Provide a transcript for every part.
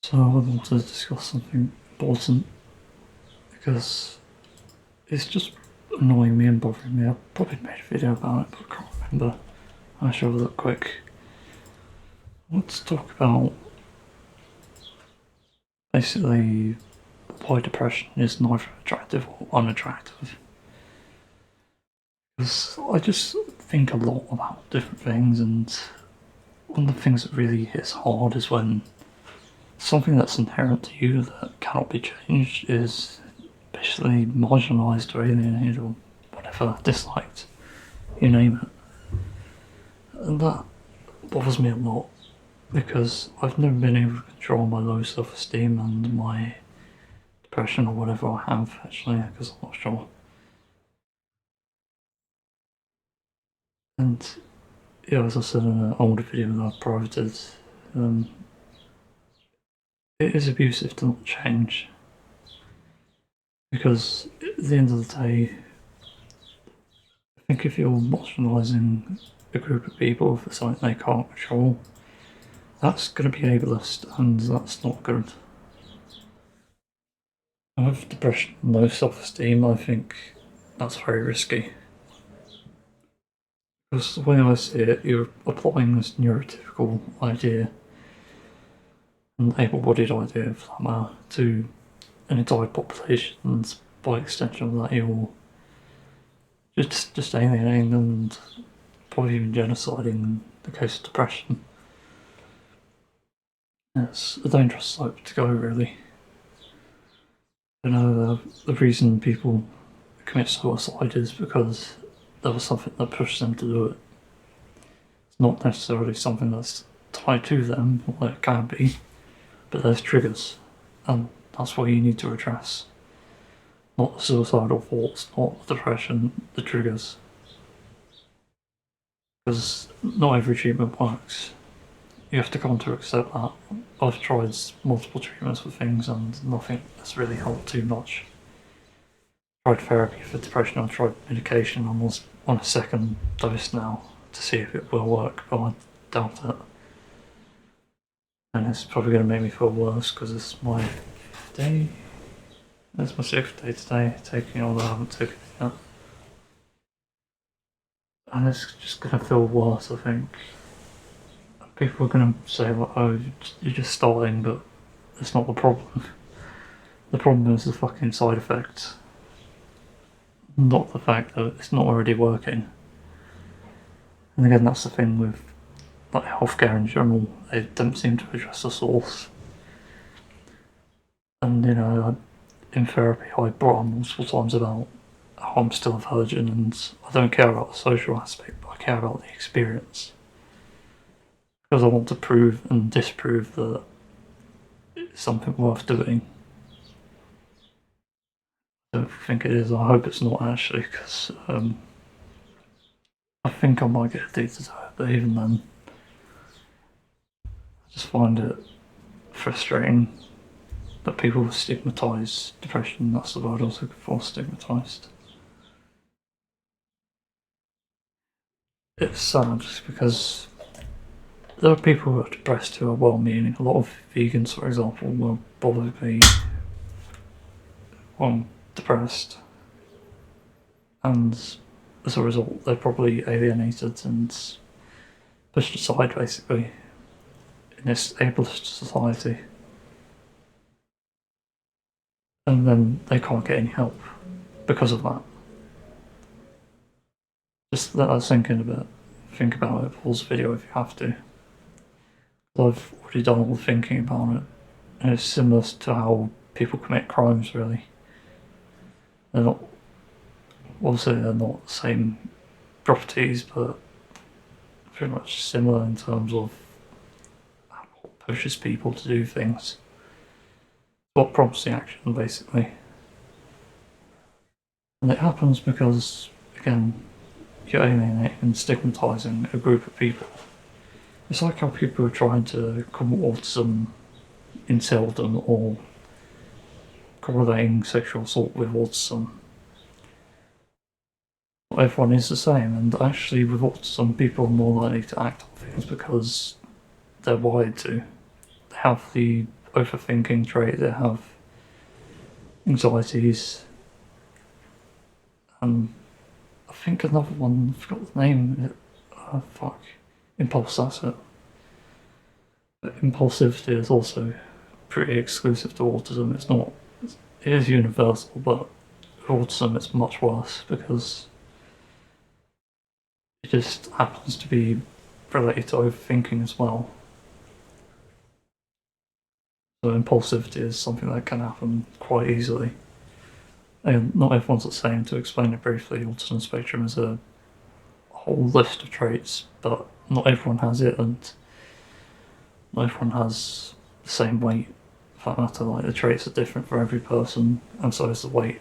So I wanted to discuss something important because it's just annoying me and bothering me. I probably made a video about it, but I can't remember. I should have a look quick. Let's talk about basically why depression is neither attractive or unattractive. Because I just think a lot about different things, and one of the things that really hits hard is when something that's inherent to you that cannot be changed is basically marginalised or alienated or whatever, disliked, you name it. And that bothers me a lot because I've never been able to control my low self-esteem and my depression or whatever I have, actually, because I'm not sure. And yeah, as I said in an older video that I've privated, it is abusive to not change. Because at the end of the day, I think if you're marginalising a group of people for something they can't control, that's going to be ableist, and that's not good. With depression and low self-esteem, I think that's very risky. Because the way I see it, you're applying this neurotypical idea, an able-bodied idea for that matter, to an entire population, and by extension of that, you're just alienating them and probably even genociding in the case of depression. It's a dangerous slope to go, really. You know, the reason people commit suicide is because there was something that pushed them to do it. It's not necessarily something that's tied to them, or it can be, but there's triggers, and that's what you need to address. Not the suicidal thoughts, not the depression, the triggers. Because not every treatment works. You have to come to accept that. I've tried multiple treatments for things and nothing has really helped too much. Tried therapy for depression, I've tried medication, I'm on a second dose now to see if it will work, but I doubt it. And it's probably going to make me feel worse because it's my day. It's my 6th day today, taking all that I haven't taken yet. And it's just going to feel worse, I think. People are going to say, well, oh, you're just starting, but that's not the problem. The problem is the fucking side effects, not the fact that it's not already working. And again, that's the thing with like healthcare in general, they don't seem to address the source. And you know, in therapy, I brought up multiple times about how I'm still a virgin, and I don't care about the social aspect, but I care about the experience. Because I want to prove and disprove that it's something worth doing. I don't think it is. I hope it's not, actually, because I think I might get addicted to it, but even then, I just find it frustrating that people stigmatise depression. That's the word I was looking for, stigmatised. It's sad just because there are people who are depressed who are well-meaning. A lot of vegans, for example, will probably be depressed, and as a result, they're probably alienated and pushed aside, basically, in this ableist society. And then they can't get any help because of that. Just let that sink in a bit. Think about it, pause the video if you have to. I've already done all the thinking about it, and it's similar to how people commit crimes, really. They're not, obviously they're not the same properties, but pretty much similar in terms of what pushes people to do things. What prompts the action, basically. And it happens because, again, you're alienating and stigmatising a group of people. It's like how people are trying to come autism in Seldom or correlating sexual assault with autism. Not everyone is the same, and actually with autism people are more likely to act on things because they're wired to. They have the overthinking trait, they have anxieties, and I think another one, I forgot the name, impulse, that's it. But impulsivity is also pretty exclusive to autism. It's not, it is universal, but with autism it's much worse because it just happens to be related to overthinking as well. So impulsivity is something that can happen quite easily. And not everyone's the same. To explain it briefly, autism spectrum is a whole list of traits, but not everyone has it, and not everyone has the same weight. For that matter, like the traits are different for every person, and so is the weight.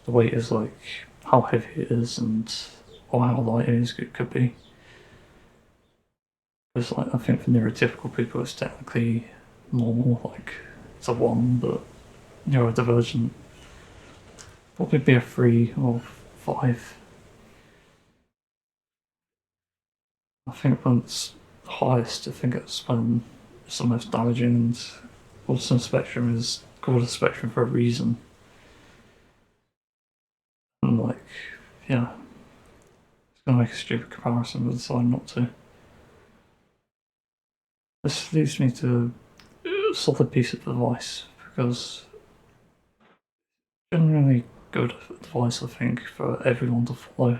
The weight is like how heavy it is, and or how light it is. It could be. Because like I think for neurotypical people, it's technically normal, like it's a 1, but neurodivergent probably be a 3 or 5. I think when it's highest, I think it's when it's the most damaging, and autism spectrum is called a spectrum for a reason. And like, yeah, it's gonna make a stupid comparison, but decide not to. This leads me to a solid piece of advice, because generally good advice, I think, for everyone to follow,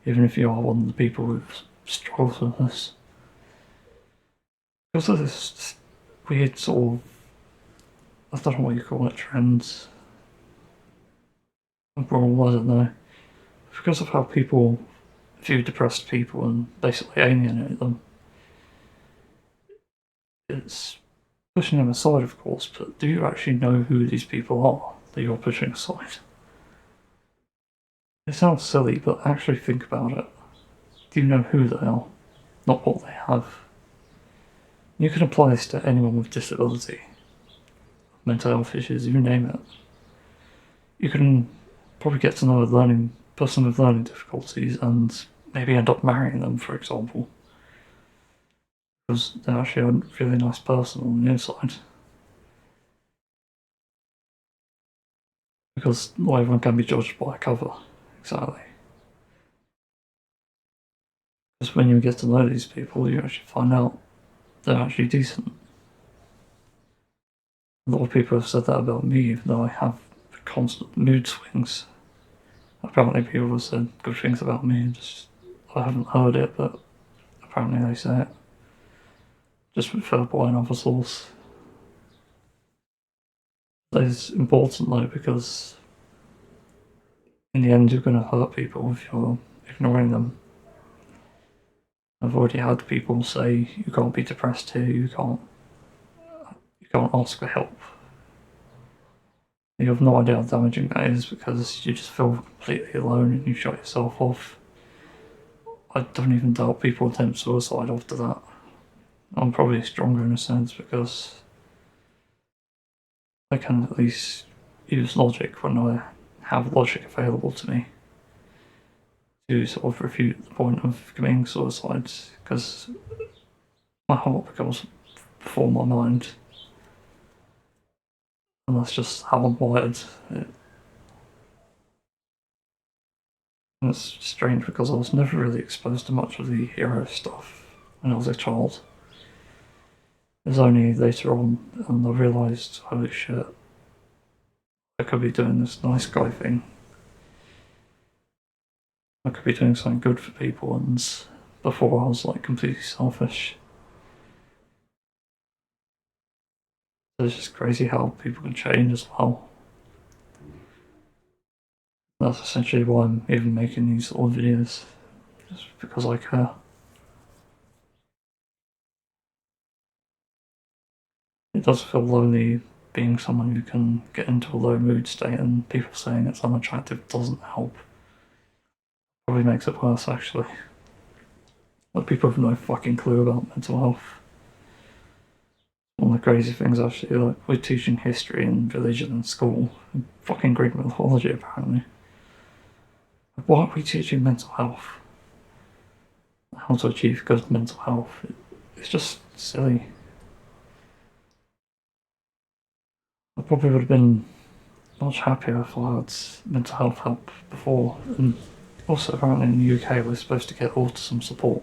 even if you are one of the people who struggles with this. Because of this weird sort of, I don't know what you call it, trends. Overall, I don't know. Because of how people view depressed people and basically alienate them, it's pushing them aside, of course, but do you actually know who these people are that you're pushing aside? It sounds silly, but actually think about it. Do you know who they are, not what they have? You can apply this to anyone with disability, mental health issues, you name it. You can probably get to know a person with learning difficulties and maybe end up marrying them, for example, because they're actually a really nice person on the inside. Because not everyone can be judged by a cover, exactly. Because when you get to know these people, you actually find out they're actually decent. A lot of people have said that about me, even though I have constant mood swings. Apparently people have said good things about me, and just I haven't heard it, but apparently they say it. Just referred by another source. It's important though, because in the end you're going to hurt people if you're ignoring them. I've already had people say you can't be depressed here, you can't ask for help. You have no idea how damaging that is, because you just feel completely alone and you shut yourself off. I don't even doubt people attempt suicide after that. I'm probably stronger in a sense, because I can at least use logic when I have logic available to me to sort of refute the point of committing suicide, because my heart becomes before my mind. And that's just how I'm wired. And it's strange because I was never really exposed to much of the hero stuff when I was a child. It was only later on, and I realised, holy shit, I could be doing this nice guy thing. I could be doing something good for people, and before I was like completely selfish. It's just crazy how people can change as well. That's essentially why I'm even making these sort of videos, just because I care. It does feel lonely being someone who can get into a low mood state, and people saying it's unattractive doesn't help. Probably makes it worse, actually. Like, people have no fucking clue about mental health. One of the crazy things, actually, like, we're teaching history and religion in school, and fucking Greek mythology, apparently. Why are we teaching mental health? How to achieve good mental health? It's just silly. I probably would have been much happier if I had mental health help before. And also, apparently in the UK, we're supposed to get autism support.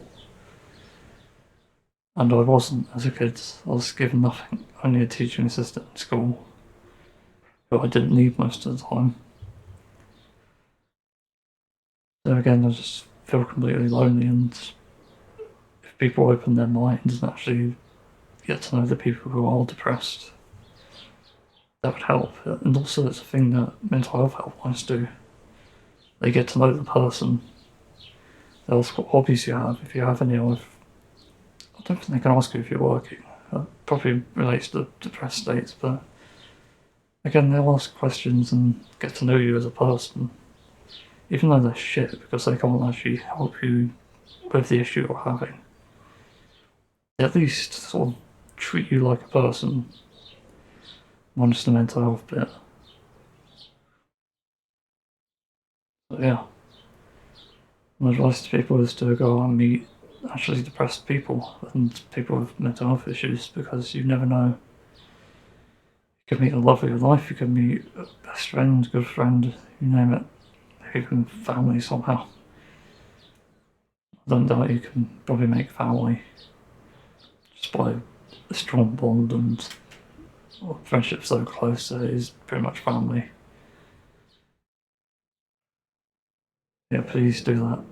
And I wasn't as a kid. I was given nothing, only a teaching assistant in school, who I didn't need most of the time. So again, I just feel completely lonely, and if people open their minds and actually get to know the people who are depressed, that would help. And also, it's a thing that mental health helplines do. They get to know the person. They'll ask what hobbies you have, if you have any. I don't think they can ask you if you're working. That probably relates to depressed states, but again, they'll ask questions and get to know you as a person, even though they're shit because they can't actually help you with the issue you're having. They at least sort of treat you like a person, minus the mental health bit. But yeah, my advice to people is to go and meet actually depressed people and people with mental health issues, because you never know. You could meet the love of your life, you could meet a best friend, good friend, you name it. Maybe even family somehow. I don't doubt you can probably make family just by a strong bond and friendship so close that it is pretty much family. Yeah, please do that.